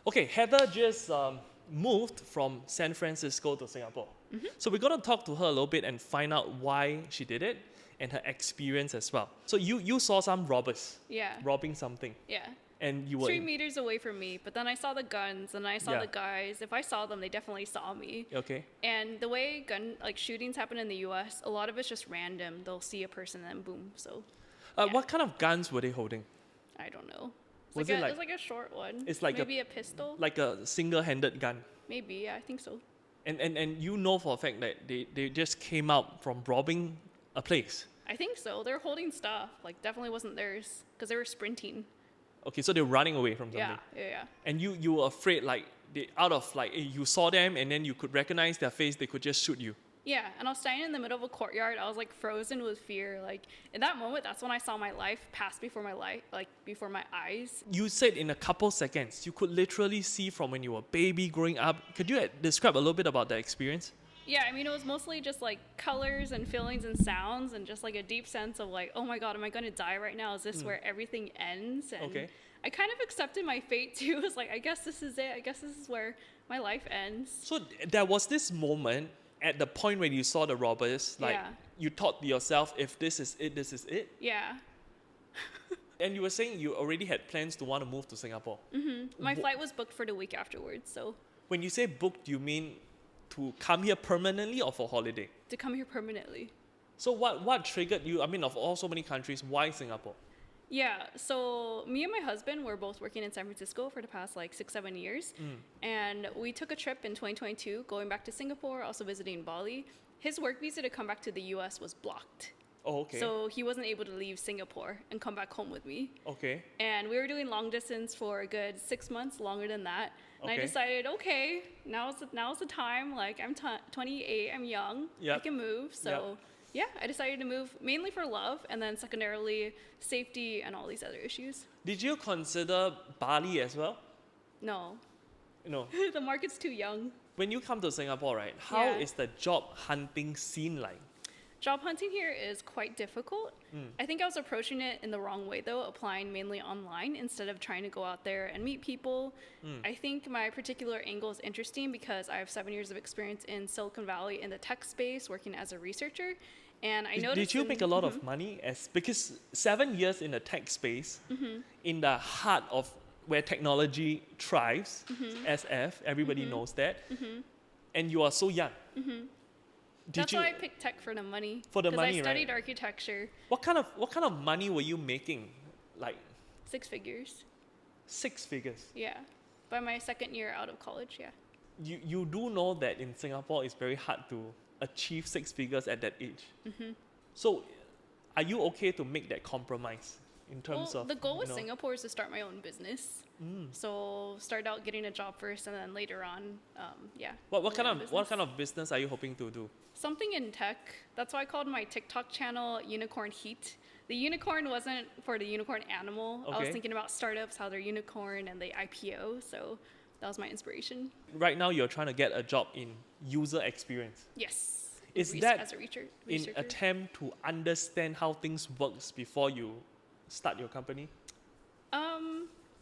Okay, Heather just moved from San Francisco to Singapore. So we're going to talk to her a little bit and find out why she did it and her experience as well. So you saw some robbers Yeah. robbing something, Yeah. and you were 3 meters away from me, but then I saw the guns and I saw Yeah. the guys. If I saw them, they definitely saw me. okay. And the way shootings happen in the US, a lot of it's just random. They'll see a person and then boom. So Yeah. What kind of guns were they holding? I don't know. Was it It's like a short one. It's like maybe a pistol. like a single-handed gun? Maybe, yeah, I think so. And you know for a fact that they just came out from robbing a place. I think so. They're holding stuff. Like definitely wasn't theirs because they were sprinting. Okay, so they're running away from something. Yeah. And you were afraid, like, you saw them and then you could recognize their face, they could just shoot you. Yeah, and I was standing in the middle of a courtyard. I was like frozen with fear. Like in that moment, that's when I saw my life pass before my eyes. You said in a couple seconds, you could literally see from when you were a baby growing up. Could you describe a little bit about that experience? Yeah, I mean, it was mostly just like colors and feelings and sounds and just like a deep sense of like, oh my God, am I going to die right now? Is this where everything ends? And Okay. I kind of accepted my fate too. It was like, I guess this is it. I guess this is where my life ends. So there was this moment at the point when you saw the robbers, like Yeah. you thought to yourself, if this is it, this is it. Yeah. And you were saying you already had plans to want to move to Singapore. My flight was booked for the week afterwards. So When you say booked, you mean to come here permanently or for holiday? to come here permanently. So what triggered you? I mean, of all so many countries, why Singapore? Yeah, so me and my husband were both working in San Francisco for the past like 6-7 years. And we took a trip in 2022 going back to Singapore, also visiting Bali. His work visa to come back to the US was blocked. Oh, okay. So he wasn't able to leave Singapore and come back home with me. Okay. And we were doing long distance for a good 6 months, longer than that. And I Okay. decided, okay, now's the time. Like I'm 28, I'm young, I Yep. can move. So yeah, I decided to move mainly for love and then secondarily safety and all these other issues. Did you consider Bali as well? No, No. the market's too young. When you come to Singapore, right, how Yeah. is the job hunting scene like? Job hunting here is quite difficult. I think I was approaching it in the wrong way though, applying mainly online instead of trying to go out there and meet people. I think my particular angle is interesting because I have 7 years of experience in Silicon Valley in the tech space working as a researcher. And I noticed Did you make a lot of money because 7 years in the tech space, in the heart of where technology thrives, SF, everybody knows that, and you are so young. That's why I picked tech for the money. For the money, Because I studied right? architecture, What kind of money were you making? Like 6 figures. 6 figures. Yeah, by my second year out of college, yeah. You do know that in Singapore it's very hard to achieve 6 figures at that age. So are you okay to make that compromise in terms Well, of the goal with you know, Singapore is to start my own business. So start out getting a job first, and then later on, what my kind own of business. business are you hoping to do? Something in tech. That's why I called my TikTok channel Unicorn Heat. The unicorn wasn't for the unicorn animal. I was Okay. thinking about startups, how they're unicorn and they IPO. So that was my inspiration. Right now you're trying to get a job in user experience. Yes. Is that as a in researcher? attempt to understand how things works before you start your company?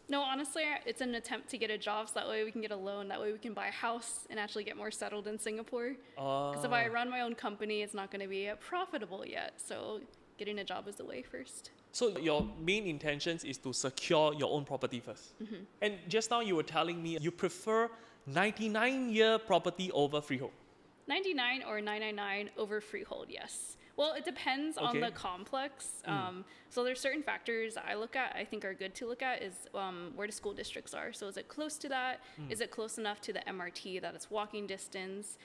No, honestly, it's an attempt to get a job so that way we can get a loan. That way we can buy a house and actually get more settled in Singapore. Because if I run my own company, it's not going to be profitable yet. So getting a job is the way first. So your main intentions is to secure your own property first. And just now you were telling me you prefer 99-year property over freehold. 99 or 999 over freehold, yes. Well, it depends on Okay. the complex. So there's certain factors I look at, I think are good to look at, is where the school districts are. So is it close to that? Is it close enough to the MRT that it's walking distance?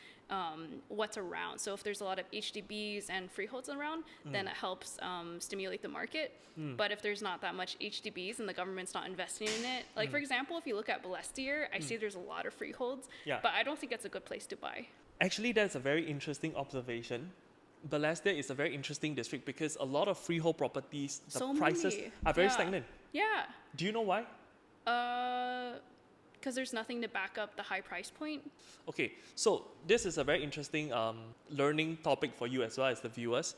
What's around? So if there's a lot of HDBs and freeholds around, then it helps stimulate the market. But if there's not that much HDBs and the government's not investing in it, like for example, if you look at Balestier, I see there's a lot of freeholds, Yeah. but I don't think it's a good place to buy. Actually, that's a very interesting observation. Balestier is a very interesting district because a lot of freehold properties, the So prices many. are very Yeah. stagnant. Yeah. Do you know why? Because there's nothing to back up the high price point. Okay, so this is a very interesting learning topic for you as well as the viewers.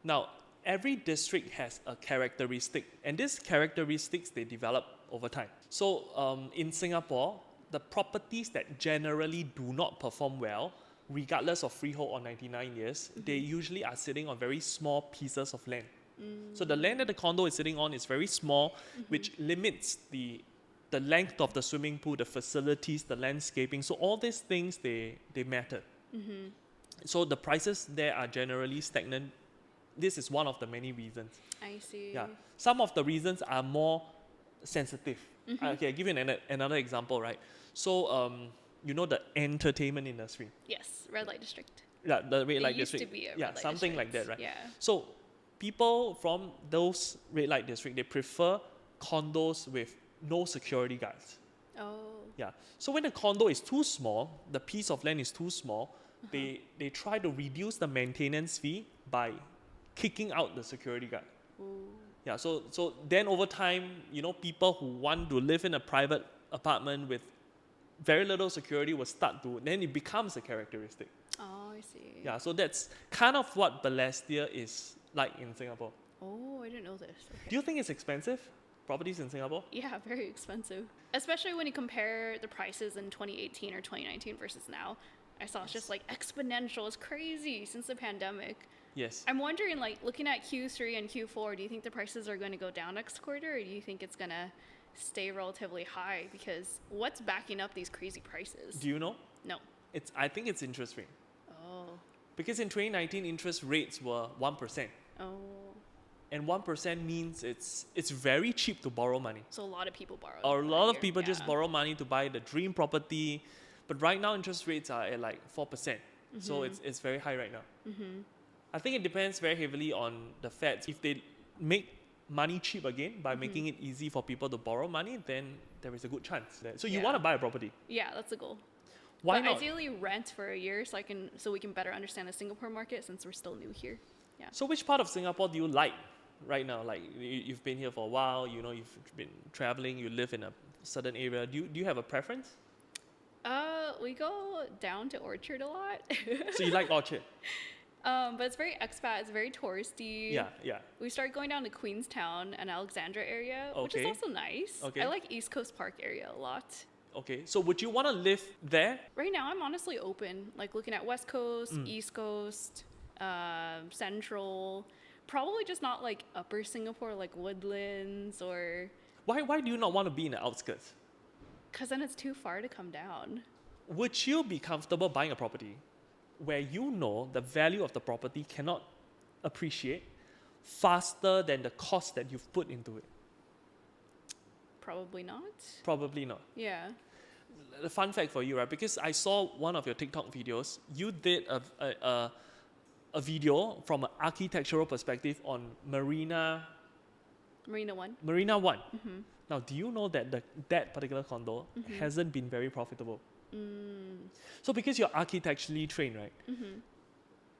Now, every district has a characteristic, and these characteristics they develop over time. So in Singapore, the properties that generally do not perform well, regardless of freehold or 99 years, they usually are sitting on very small pieces of land. So the land that the condo is sitting on is very small, which limits the length of the swimming pool, the facilities, the landscaping. So all these things, they matter. So the prices there are generally stagnant. This is one of the many reasons. I see. Yeah. Some of the reasons are more sensitive. Okay, I'll give you another example, right? So, you know the entertainment industry. Yes, red light district. Yeah, the red light used district. to be a red yeah, light something like district. that, right? Yeah. So, people from those red light district, they prefer condos with no security guards. Oh. Yeah. So when the condo is too small, the piece of land is too small, they try to reduce the maintenance fee by kicking out the security guard. Ooh. Yeah, so then over time, people who want to live in a private apartment with very little security will start to, then it becomes a characteristic. Oh, I see. Yeah, so that's kind of what Balestier is like in Singapore. Oh, I didn't know this. Okay. Do you think it's expensive, properties in Singapore? Yeah, very expensive. Especially when you compare the prices in 2018 or 2019 versus now. I saw it's just like exponential. It's crazy since the pandemic. Yes. I'm wondering, like, looking at Q3 and Q4, do you think the prices are going to go down next quarter, or do you think it's going to stay relatively high? Because what's backing up these crazy prices? Do you know? No. I think it's interest rate. Oh. Because in 2019, interest rates were 1%. Oh. And 1% means it's very cheap to borrow money. So a lot of people borrow. Or a lot of here, people just borrow money to buy the dream property. But right now, interest rates are at like 4%. So it's very high right now. I think it depends very heavily on the Feds. If they make money cheap again by making it easy for people to borrow money, then there is a good chance. So you want to buy a property. Yeah, that's the goal. Why but not? Ideally rent for a year so we can better understand the Singapore market since we're still new here. Yeah. So which part of Singapore do you like right now? Like you've been here for a while, you've been traveling, you live in a certain area. Do you have a preference? We go down to Orchard a lot. So you like Orchard? But it's very expat, it's very touristy. Yeah. We started going down to Queenstown and Alexandra area, which is Okay. also nice. Okay. I like East Coast Park area a lot. Okay, so would you want to live there? Right now, I'm honestly open, like looking at West Coast, East Coast, Central. Probably just not like Upper Singapore, like Woodlands or... Why do you not want to be in the outskirts? Because then it's too far to come down. Would you be comfortable buying a property where you know the value of the property cannot appreciate faster than the cost that you've put into it? Probably not. Probably not. Yeah. The fun fact for you, right? Because I saw one of your TikTok videos, you did a video from an architectural perspective on Marina 1. Marina 1. Now, do you know that that particular condo hasn't been very profitable? So because you're architecturally trained, right?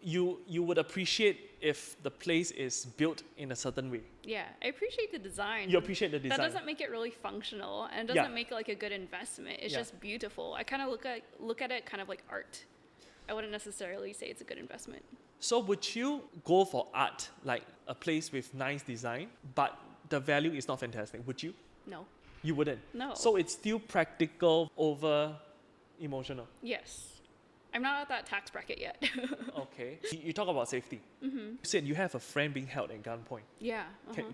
You would appreciate if the place is built in a certain way. Yeah, I appreciate the design. You appreciate the design. That doesn't make it really functional and doesn't make it like a good investment. It's just beautiful. I kind of look at it kind of like art. I wouldn't necessarily say it's a good investment. So would you go for art, like a place with nice design, but the value is not fantastic? Would you? No. You wouldn't? No. So it's still practical over emotional? Yes. I'm not at that tax bracket yet. Okay. You talk about safety. You said you have a friend being held at gunpoint. Yeah.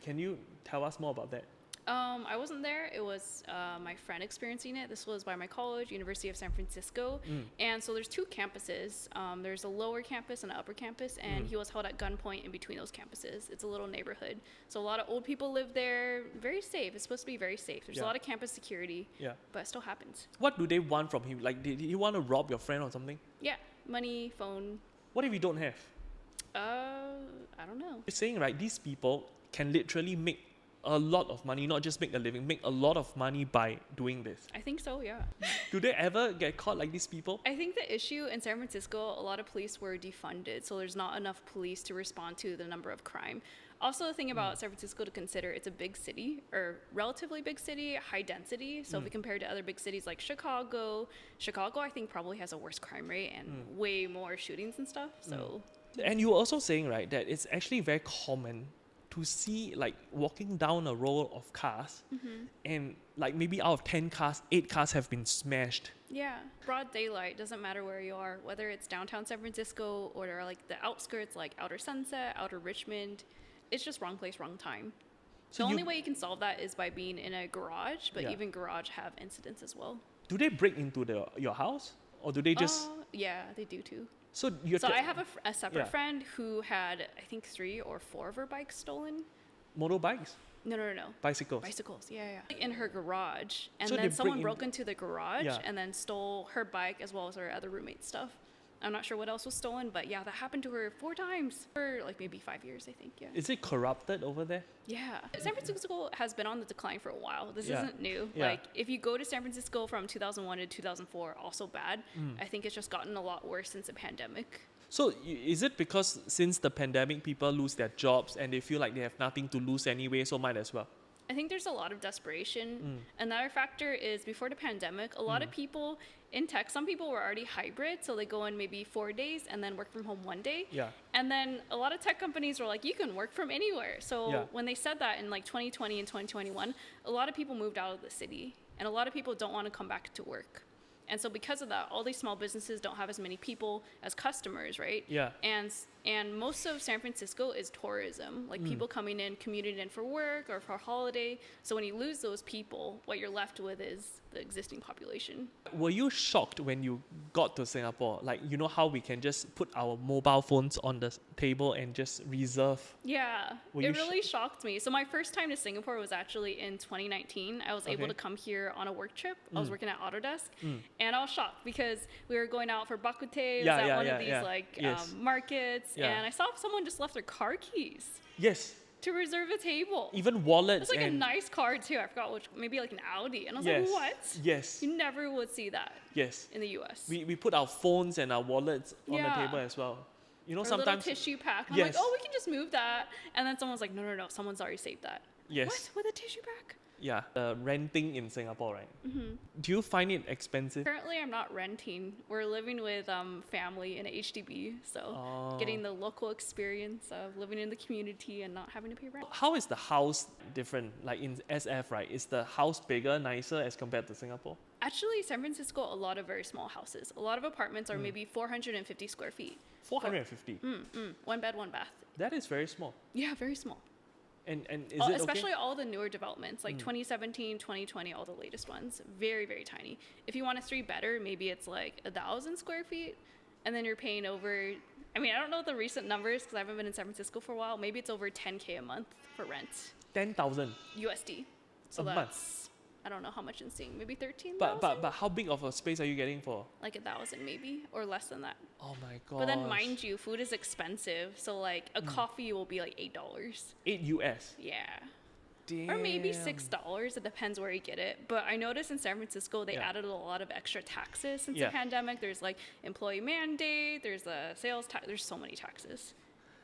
Can you tell us more about that? I wasn't there. It was my friend experiencing it. This was by my college, University of San Francisco. And so there's 2 campuses. There's a lower campus and an upper campus, and he was held at gunpoint in between those campuses. It's a little neighborhood. So a lot of old people live there. Very safe. It's supposed to be very safe. There's a lot of campus security, but it still happens. What do they want from him? Like, did he want to rob your friend or something? Yeah. Money, phone. What if you don't have? I don't know. You're saying, right, these people can literally make a lot of money, not just make a living, make a lot of money by doing this. I think so, yeah. Do they ever get caught like these people? I think the issue in San Francisco, a lot of police were defunded, so there's not enough police to respond to the number of crime. Also, the thing about San Francisco to consider, it's a big city, or relatively big city, high density. So if we compare to other big cities like Chicago, I think probably has a worse crime rate and way more shootings and stuff. So And you were also saying, right, that it's actually very common to see like walking down a row of cars and like maybe out of 10 cars, 8 cars have been smashed. Yeah, broad daylight, doesn't matter where you are, whether it's downtown San Francisco or like the outskirts like Outer Sunset, Outer Richmond. It's just wrong place, wrong time. So The only way you can solve that is by being in a garage, but Yeah. even garage have incidents as well. Do they break into your house or do they just... Yeah, they do too. So you're So I have a separate Yeah. friend who had, I think, 3 or 4 of her bikes stolen. motorbikes, No. bicycles. Bicycles, yeah. In her garage. And So they then someone break in- broke into the garage Yeah. and then stole her bike as well as her other roommate's stuff. I'm not sure what else was stolen, but yeah, that happened to her 4 times for like maybe 5 years, I think. Yeah. Is it corrupted over there? Yeah. San Francisco has been on the decline for a while. This Yeah. isn't new. Yeah. Like, if you go to San Francisco from 2001 to 2004, also bad. I think it's just gotten a lot worse since the pandemic. So is it because since the pandemic, people lose their jobs and they feel like they have nothing to lose anyway, so might as well? I think there's a lot of desperation. Another factor is before the pandemic, a lot of people in tech, some people were already hybrid, so they go in maybe 4 days and then work from home 1 day. Yeah. And then a lot of tech companies were like, you can work from anywhere. So Yeah. when they said that in like 2020 and 2021, a lot of people moved out of the city and a lot of people don't want to come back to work. And so because of that, all these small businesses don't have as many people as customers, right? Yeah. And most of San Francisco is tourism, like people coming in, commuting in for work or for holiday. So when you lose those people, what you're left with is the existing population. Were you shocked when you got to Singapore? Like, you know how we can just put our mobile phones on the table and just reserve? Yeah, Were you it really shocked me. So my first time to Singapore was actually in 2019. I was able Okay. to come here on a work trip. I was working at Autodesk, and I was shocked because we were going out for bak kut teh. It was at one of these like Yes. markets, Yeah. and I saw someone just left their car keys Yes. to reserve a table. Even wallets It's like a and... nice car too. I forgot which, maybe like an Audi, and I was Yes. like, what? Yes. You never would see that Yes. in the U.S. We put our phones and our wallets on the Yeah. table as well. You know, Or a sometimes... little tissue pack. And Yes. I'm like, oh, we can just move that. And then someone's like, no, someone's already saved that. Yes. What? With a tissue pack? Yeah. Renting in Singapore, right? Do you find it expensive? Currently, I'm not renting. We're living with family in a HDB, so Oh. getting the local experience of living in the community and not having to pay rent. How is the house different? Like in SF, right? Is the house bigger, nicer as compared to Singapore? Actually, San Francisco, a lot of very small houses. A lot of apartments are maybe 450 square feet. 450. 1 bed, 1 bath. That is very small. Yeah, very small. And is it Especially okay? all the newer developments, like 2017, 2020, all the latest ones. Very, very tiny. If you want a 3-bedder, maybe it's like 1,000 square feet. And then you're paying over, I mean, I don't know the recent numbers because I haven't been in San Francisco for a while. Maybe it's over 10K a month for rent. 10,000 USD. So a that's, month. I don't know how much in Sing. Maybe 13,000? But how big of a space are you getting for? Like 1,000 maybe, or less than that. Oh my god. But then mind you, food is expensive. So like a coffee will be like $8. 8 US. Yeah. Damn. Or maybe $6. It depends where you get it. But I noticed in San Francisco, they Yeah. added a lot of extra taxes since Yeah. the pandemic. There's like employee mandate, there's a sales tax, there's so many taxes.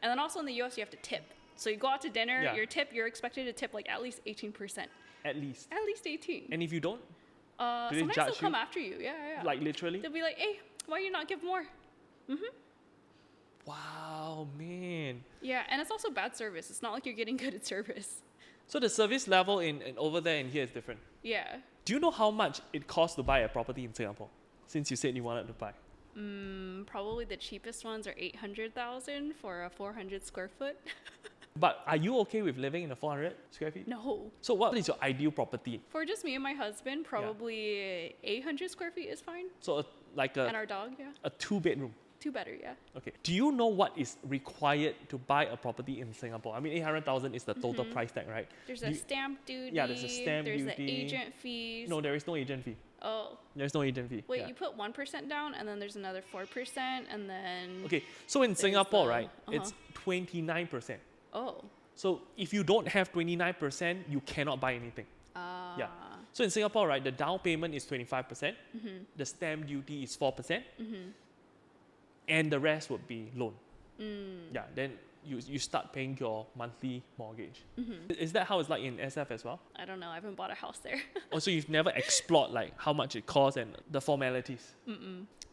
And then also in the US, you have to tip. So you go out to dinner, Yeah. you're expected to tip like at least 18%. At least. At least 18. And if you don't, do they Sometimes judge they'll come you? after you. Yeah. Like literally? They'll be like, hey, why you not give more? Wow, man. Yeah, and it's also bad service. It's not like you're getting good at service. So the service level in over there and here is different. Yeah. Do you know how much it costs to buy a property in Singapore? Since you said you wanted to buy. Probably the cheapest ones are 800,000 for a 400 square foot. But are you okay with living in a 400 square feet? No. So what is your ideal property? For just me and my husband, probably 800 square feet is fine. So like And our dog, yeah. a 2-bedroom. 2 better, yeah. Okay. Do you know what is required to buy a property in Singapore? I mean, 800,000 is the total price tag, right? There's Do a you- stamp duty. Yeah, there's a stamp There's duty. the agent fees. No, there is no agent fee. Oh. There's no agent fee. Wait, Yeah. you put 1% down and then there's another 4% and then... Okay, so in Singapore, the- right, it's 29%. Oh. So if you don't have 29%, you cannot buy anything. Yeah. So in Singapore, right, the down payment is 25%, the stamp duty is 4%, and the rest would be loan. Yeah, then you start paying your monthly mortgage. Is that how it's like in SF as well? I don't know. I haven't bought a house there. Also, you've never explored like how much it costs and the formalities.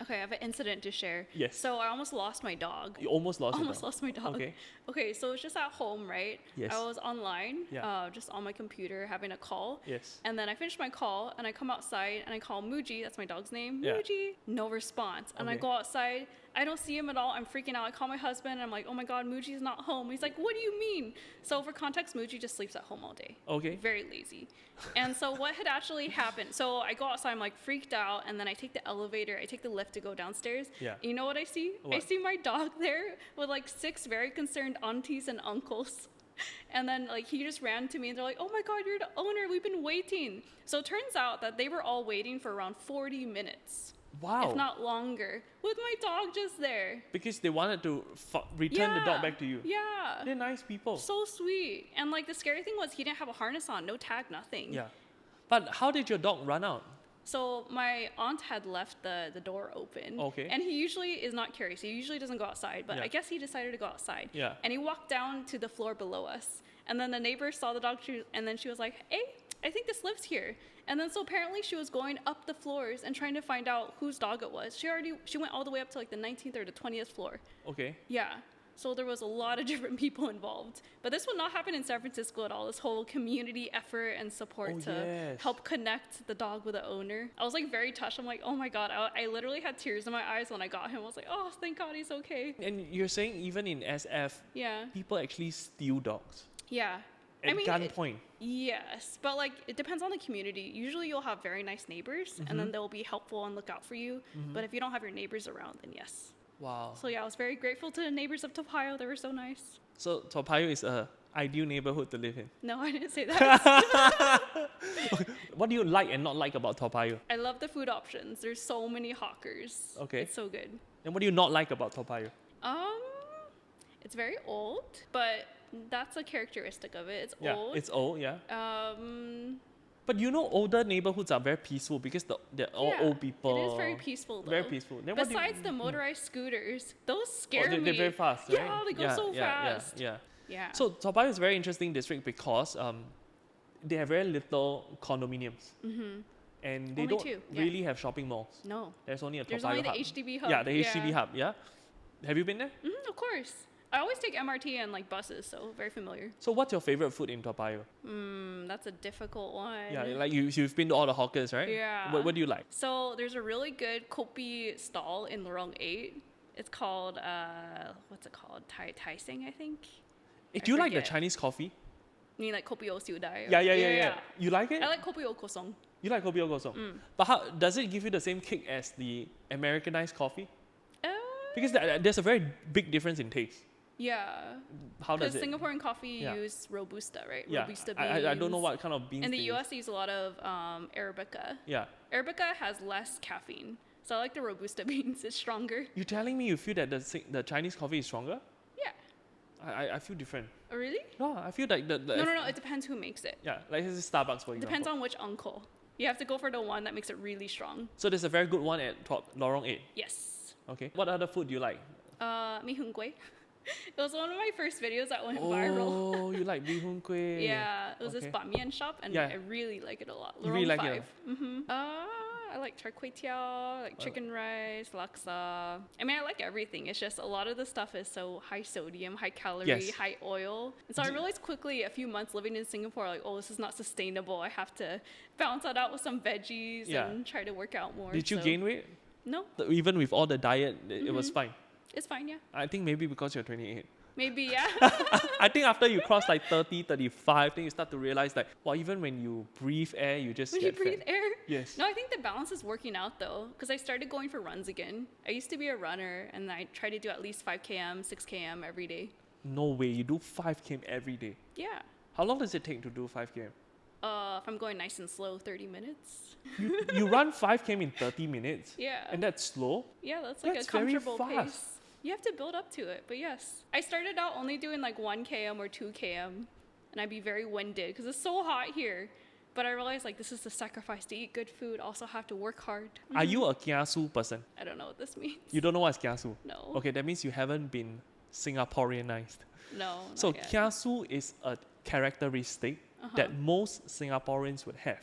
Okay, I have an incident to share. Yes. So I almost lost my dog. You almost lost Almost it. lost my dog. Okay. Okay, so it's just at home, right? Yes. I was online, Yeah. just on my computer having a call. Yes. And then I finished my call and I come outside and I call Muji, that's my dog's name. Yeah. Muji. No response. And I Okay. go outside, I don't see him at all. I'm freaking out. I call my husband and I'm like, oh my God, Muji's not home. He's like, what do you mean? So for context, Muji just sleeps at home all day. Okay. Very lazy. And so what had actually happened? So I go outside, I'm like freaked out, and then I take the elevator, I take the lift to go downstairs. Yeah. You know what I see? I What? see my dog there with like 6 very concerned aunties and uncles. And then like he just ran to me and they're like, oh my God, you're the owner. We've been waiting. So it turns out that they were all waiting for around 40 minutes, Wow. if not longer, with my dog just there. Because they wanted to return the dog back to you. Yeah. They're nice people. So sweet. And like the scary thing was he didn't have a harness on, no tag, nothing. Yeah. But how did your dog run out? So my aunt had left the door open. Okay. And he usually is not curious. He usually doesn't go outside, but Yeah. I guess he decided to go outside. Yeah. And he walked down to the floor below us. And then the neighbor saw the dog, and then she was like, hey, I think this lives here. And then so apparently she was going up the floors and trying to find out whose dog it was. She went all the way up to like the 19th or the 20th floor. Okay. Yeah. So there was a lot of different people involved. But this would not happen in San Francisco at all. This whole community effort and support Oh, to yes. help connect the dog with the owner. I was like very touched. I'm like, oh my God. I literally had tears in my eyes when I got him. I was like, oh, thank God he's okay. And you're saying even in SF, Yeah. people actually steal dogs Yeah. at gunpoint. Yes, but like it depends on the community. Usually you'll have very nice neighbors and then they'll be helpful and look out for you. But if you don't have your neighbors around, then yes. Wow. So yeah, I was very grateful to the neighbors of Toa Payoh. They were so nice. So Toa Payoh is a ideal neighborhood to live in. No, I didn't say that. What do you like and not like about Toa Payoh? I love the food options. There's so many hawkers. Okay. It's so good. And what do you not like about Toa Payoh? It's very old, but that's a characteristic of it. It's Yeah, old. it's old, yeah. Um, But you know, older neighborhoods are very peaceful because they're all yeah, old people. It is very peaceful though. Very peaceful. Then what do you- Besides the motorized scooters, those scare they're me. very fast, right? Yeah, they go so fast. Yeah. Yeah. So Toa Payoh is a very interesting district because they have very little condominiums. And they Only don't 2, yeah. really have shopping malls. No. There's only a Toa There's Payoh only the hub. HDB hub. Yeah, the HDB hub, yeah. Have you been there? Of course. I always take MRT and like buses, so very familiar. So what's your favorite food in Toa Payoh? That's a difficult one. Yeah, like you've been to all the hawkers, right? Yeah. What do you like? So there's a really good kopi stall in Lorong 8. It's called, what's it called? Tai Sing, I think. Do you like the forget. Chinese coffee? You mean like kopi o siu dai? Yeah. You like it? I like kopi o kosong. You like kopi o kosong? But how does it give you the same kick as the Americanized coffee? Because there's a very big difference in taste. Yeah. How does Because it? Singaporean coffee Yeah. use Robusta, right? Yeah, Robusta beans. I don't know what kind of beans. In the they use. US, they use a lot of Arabica. Yeah. Arabica has less caffeine. So I like the Robusta beans. It's stronger. You're telling me you feel that the Chinese coffee is stronger? Yeah. I feel different. Oh, really? No, I feel like the No. It depends who makes it. Yeah, like this is Starbucks for example. Depends on which uncle. You have to go for the one that makes it really strong. So there's a very good one at Lorong 8. Yes. Okay. What other food do you like? Mi Hung Gui. It was one of my first videos that went viral. Oh, you like bee hoon kueh? Yeah, it was this Okay. ban mian shop, and Yeah. I really like it a lot. You really Lorong like it? 5. I like char kway teow, like chicken rice, laksa. I mean, I like everything. It's just a lot of the stuff is so high sodium, high calorie, Yes. high oil. And so I realized quickly, a few months living in Singapore, like, oh, this is not sustainable. I have to balance that out with some veggies Yeah. and try to work out more. Did you so- gain weight? No, Even with all the diet, it was fine. it's fine, yeah. I think maybe because you're 28. Maybe, yeah. I think after you cross like 30, 35, then you start to realize like, well, even when you breathe air, you just When get you breathe fat. air. Yes. No, I think the balance is working out though, because I started going for runs again. I used to be a runner, and I try to do at least 5 km, 6 km every day. No way, you do 5 km every day. Yeah. How long does it take to do 5 km? If I'm going nice and slow, 30 minutes. You run 5 km in 30 minutes? Yeah. And that's slow? Yeah, that's like That's a very comfortable fast. pace. You have to build up to it, but yes. I started out only doing like 1 km or 2 km, and I'd be very winded because it's so hot here. But I realized like this is the sacrifice to eat good food, also have to work hard. Are you a Kiasu person? I don't know what this means. You don't know what's Kiasu? No. Okay, that means you haven't been Singaporeanized. No. So not yet. Kiasu is a characteristic that most Singaporeans would have.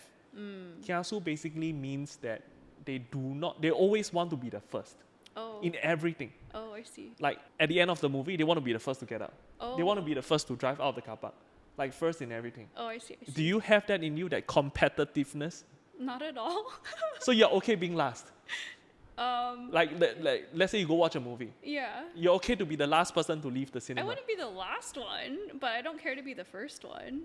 Kiasu basically means that they always want to be the first Oh. in everything. Oh, I see. Like at the end of the movie, they want to be the first to get out. Oh. They want to be the first to drive out of the car park. Like first in everything. Oh, I see. I see. Do you have that in you, that competitiveness? Not at all. So you're okay being last? Um, Like let's say you go watch a movie. yeah. You're okay to be the last person to leave the I cinema. wouldn't be the last one, but I don't care to be the first one.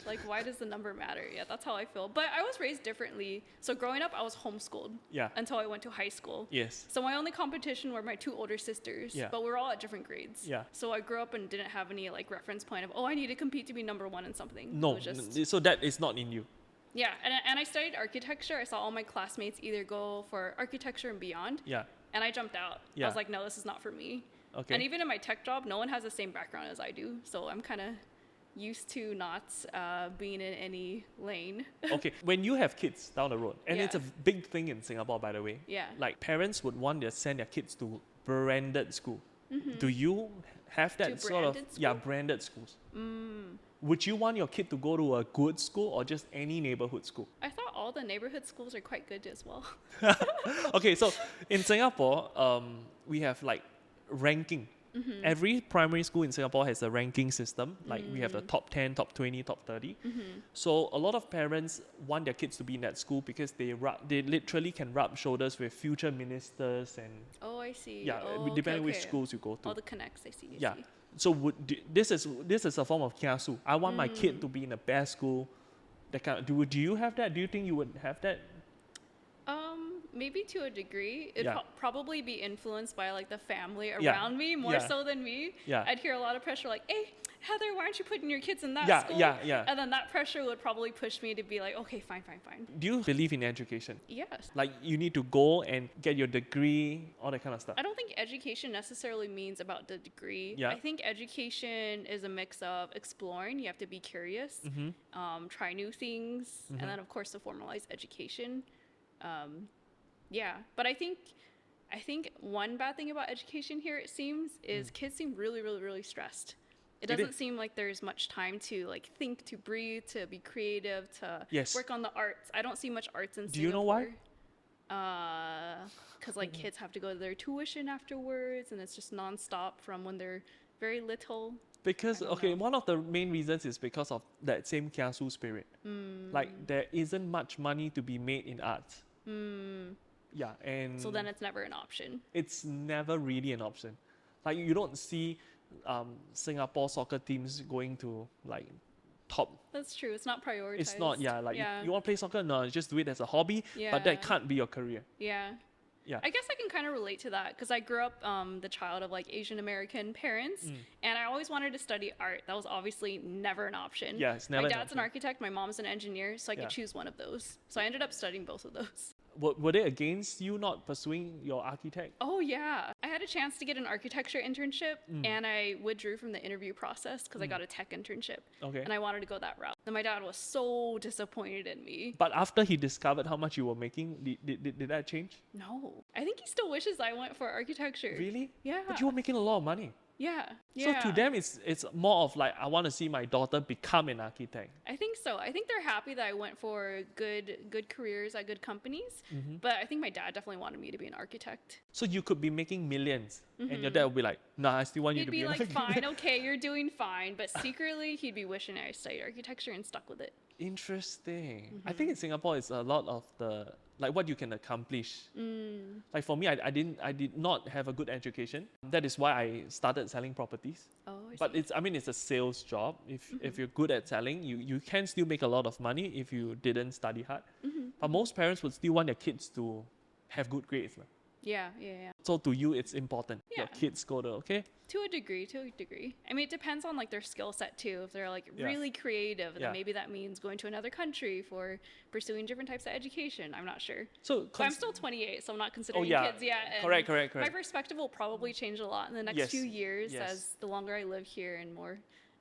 Like, why does the number matter? Yeah, that's how I feel. But I was raised differently. So growing up, I was homeschooled Yeah. until I went to high school. Yes. So my only competition were my two older sisters, Yeah. but we were all at different grades. Yeah. So I grew up and didn't have any like reference point of, oh, I need to compete to be number one in something. No. It was just, So that is not in you. yeah, and I studied architecture. I saw all my classmates either go for architecture and beyond, Yeah. and I jumped out. I Yeah. was like, no, this is not for me. Okay. And even in my tech job, no one has the same background as I do, so I'm kind of used to not being in any lane. Okay. When you have kids down the road, and it's a Yeah. big thing in Singapore, by the way. Yeah. Like parents would want to send their kids to branded school. Do you have that To sort of branded branded schools? Would you want your kid to go to a good school or just any neighborhood school? I thought all the neighborhood schools are quite good as well. Okay, so in Singapore, we have like ranking. Every primary school in Singapore has a ranking system. Like we have the top 10, top 20, top 30. So a lot of parents want their kids to be in that school because they literally can rub shoulders with future ministers and Oh, I see. yeah, Oh, depending okay, which okay. schools you go to. All the connects, I see. I Yeah. see. So this is a form of kiasu. I want my kid to be in the best school. That kind of, do you have that? Do you think you would have that? Maybe to a degree. It'd Yeah. probably be influenced by like the family Yeah. around me more Yeah. so than me. Yeah. I'd hear a lot of pressure like, hey, Heather, why aren't you putting your kids in that Yeah, school? yeah. And then that pressure would probably push me to be like, okay, fine. Do you believe in education? Yes. Like you need to go and get your degree, all that kind of stuff. I don't think education necessarily means about the degree. Yeah. I think education is a mix of exploring. You have to be curious, try new things, and then of course the formalized education. Yeah, but I think one bad thing about education here, it seems, is kids seem really stressed. It It doesn't is. seem like there's much time to like think, to breathe, to be creative, to Yes. work on the arts. I don't see much arts in Singapore. Do you know why? Because like kids have to go to their tuition afterwards, and it's just nonstop from when they're very little. Because I don't okay, know. one of the main reasons is because of that same kiasu spirit. Like there isn't much money to be made in arts. Yeah, and So then it's never an option. it's never really an option. Like you don't see Singapore soccer teams going to like top. That's true. It's not prioritized. It's not, yeah, like yeah. you want to play soccer? No, just do it as a hobby. But Yeah. that can't be your career. Yeah. Yeah. I guess I can kind of relate to that because I grew up the child of like Asian American parents, and I always wanted to study art. That was obviously never an option. Yeah, it's never My an dad's an option. architect, my mom's an engineer, so I Yeah. could choose one of those. So I ended up studying both of those. Were they against you not pursuing your architect? Oh yeah, I had a chance to get an architecture internship, and I withdrew from the interview process because I got a tech internship, Okay. and I wanted to go that route. And my dad was so disappointed in me. But after he discovered how much you were making, did that change? No, I think he still wishes I went for architecture. Really? Yeah. But you were making a lot of money. Yeah. So to them, it's more of like, I want to see my daughter become an architect. I think so. I think they're happy that I went for good careers at good companies. But I think my dad definitely wanted me to be an architect. So you could be making millions, and your dad would be like, "Nah, I still want you He'd to be be an like, architect." fine, okay, you're doing fine. But secretly, he'd be wishing I studied architecture and stuck with it. Interesting. I think in Singapore, it's a lot of the like what you can accomplish. Like for me, I did not have a good education. That is why I started selling properties. Oh, I But see. it's a sales job. If you're good at selling, you can still make a lot of money if you didn't study hard. But most parents would still want their kids to have good grades. lah. Yeah. So to you, it's important. Your Yeah. kids go to okay. To a degree. I mean, it depends on like their skill set too. If they're like Yeah. really creative, then Yeah. maybe that means going to another country for pursuing different types of education. I'm not sure. So But I'm still 28, so I'm not considering yeah. kids yet. And Correct. My perspective will probably change a lot in the next Yes, few years yes. as the longer I live here and more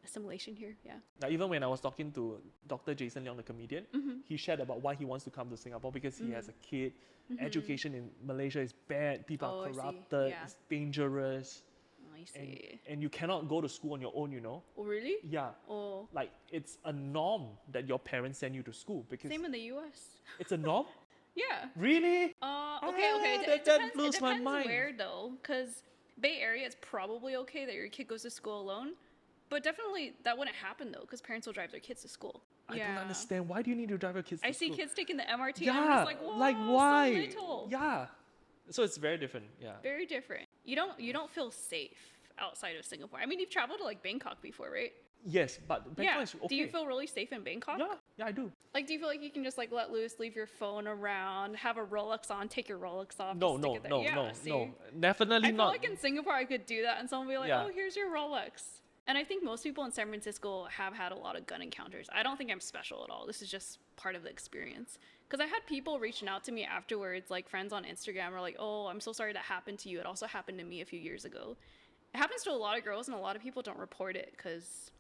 assimilation here. Yeah. Now, even when I was talking to Dr. Jason Leong, the comedian, he shared about why he wants to come to Singapore because he has a kid. Education in Malaysia is bad. People Oh, are I see. corrupted. Yeah. It's dangerous. I see. And you cannot go to school on your own, you know? Oh, really? Yeah. Oh, Like, it's a norm that your parents send you to school because same in the U.S. it's a norm. Yeah. Really? Okay. That Depends, blows it my depends mind. where though, because Bay Area is probably okay that your kid goes to school alone, but definitely that wouldn't happen though, because parents will drive their kids to school. I don't understand. Why do you need to drive your kids to I school? see kids taking the MRT, and Yeah, I'm just like, whoa, like why? so little. Yeah. So it's very different. Yeah. Very different. You don't feel safe outside of Singapore. I mean, you've traveled to like Bangkok before, right? Yes, but Bangkok is okay. Do you feel really safe in Bangkok? Yeah, I do. Like, do you feel like you can just like let loose, leave your phone around, have a Rolex on, take your Rolex off? No, just stick it there? no, Yeah, no, see? no. Definitely I feel not. like in Singapore I could do that, and someone would be like, Yeah. "Oh, here's your Rolex." And I think most people in San Francisco have had a lot of gun encounters. I don't think I'm special at all. This is just part of the experience. Because I had people reaching out to me afterwards, like friends on Instagram, were like, "Oh, I'm so sorry that happened to you. It also happened to me a few years ago." It happens to a lot of girls, and a lot of people don't report it because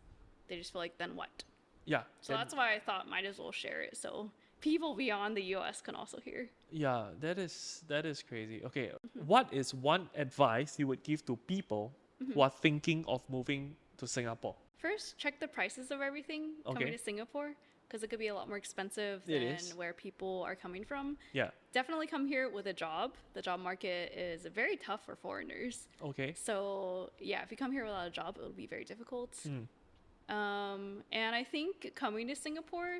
they just feel like, then what? Yeah. So that's why I thought might as well share it, so people beyond the US can also hear. Yeah, that is crazy. Okay, what is one advice you would give to people who are thinking of moving to Singapore? First, check the prices of everything coming Okay. to Singapore, because it could be a lot more expensive It than is. where people are coming from. Yeah. Definitely come here with a job. The job market is very tough for foreigners. Okay. So yeah, if you come here without a job, it would be very difficult. And I think coming to Singapore,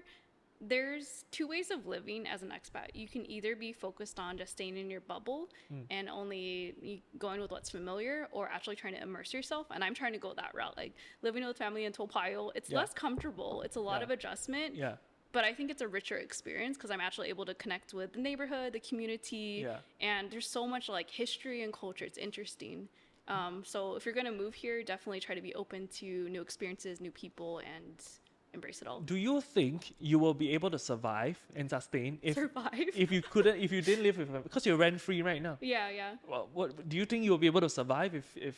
there's two ways of living as an expat. You can either be focused on just staying in your bubble and only going with what's familiar, or actually trying to immerse yourself. And I'm trying to go that route, like living with family in Toa Payoh. It's Yeah. less comfortable. It's a lot Yeah. of adjustment. Yeah. But I think it's a richer experience because I'm actually able to connect with the neighborhood, the community, Yeah. and there's so much like history and culture. It's interesting. So if you're gonna move here, definitely try to be open to new experiences, new people, and embrace it all. Do you think you will be able to survive and sustain if Survive. if you didn't live with because you're rent free right now? Yeah. Well, what do you think you will be able to survive if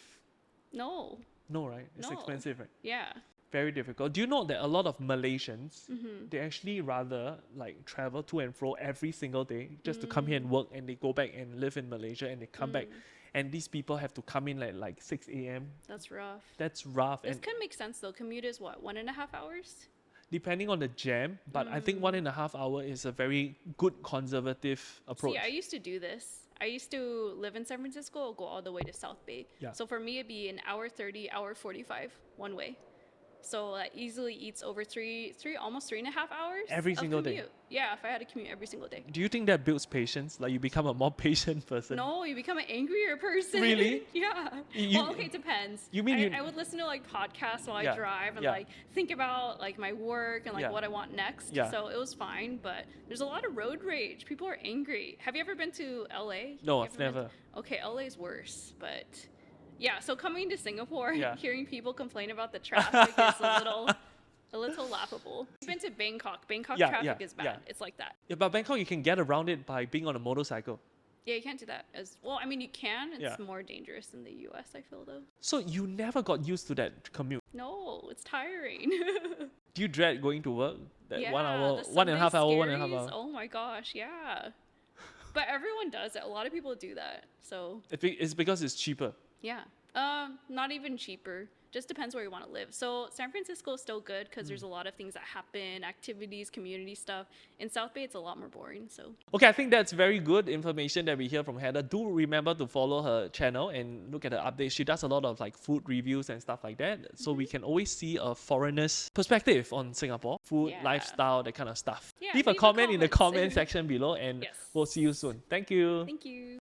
No. no, right? It's No. expensive, right? Yeah. Very difficult. Do you know that a lot of Malaysians Mm-hmm. they actually rather like travel to and fro every single day just to come here and work, and they go back and live in Malaysia and they come back, and these people have to come in at like 6 a.m. That's rough. That's rough. This And could make sense though. Commute is what, 1.5 hours? depending on the jam, but I think 1.5 hour is a very good conservative approach. See, I used to do this. I used to live in San Francisco, go all the way to South Bay. Yeah. So for me, it'd be an hour 30, hour 45 one way. So that easily eats over almost 3.5 hours. Every of single day? commute. Yeah, if I had to commute every single day. Do you think that builds patience? Like you become a more patient person? No, you become an angrier person. Really? Yeah. You- Well, okay, it depends. You mean I would listen to like podcasts while Yeah, I drive and yeah. like think about like my work and like Yeah. what I want next. Yeah. So it was fine, but there's a lot of road rage. People are angry. Have you ever been to LA? No, You I've ever been never. Okay, LA is worse, but yeah. So coming to Singapore, Yeah. hearing people complain about the traffic is a little laughable. I've been to Bangkok. Bangkok Yeah, traffic yeah, is bad. yeah. It's like that. Yeah, but Bangkok you can get around it by being on a motorcycle. Yeah, you can't do that as well. I mean, you can. It's Yeah. more dangerous in the US, I feel though. So you never got used to that commute. No, it's tiring. Do you dread going to work? That yeah, 1 hour, the 1.5 hour, Sunday 1.5 scaries, hour. Oh my gosh, yeah. But everyone does it. A lot of people do that. So It's because it's cheaper. yeah, not even cheaper. Just depends where you want to live. So San Francisco is still good because there's a lot of things that happen, activities, community stuff. In South Bay, it's a lot more boring. So Okay, I think that's very good information that we hear from Heather. Do remember to follow her channel and look at her updates. She does a lot of like food reviews and stuff like that. So we can always see a foreigner's perspective on Singapore, food, Yeah. lifestyle, that kind of stuff. Yeah, Leave a leave the comment in the comments. comment section below and Yes. we'll see you soon. Thank you. thank you.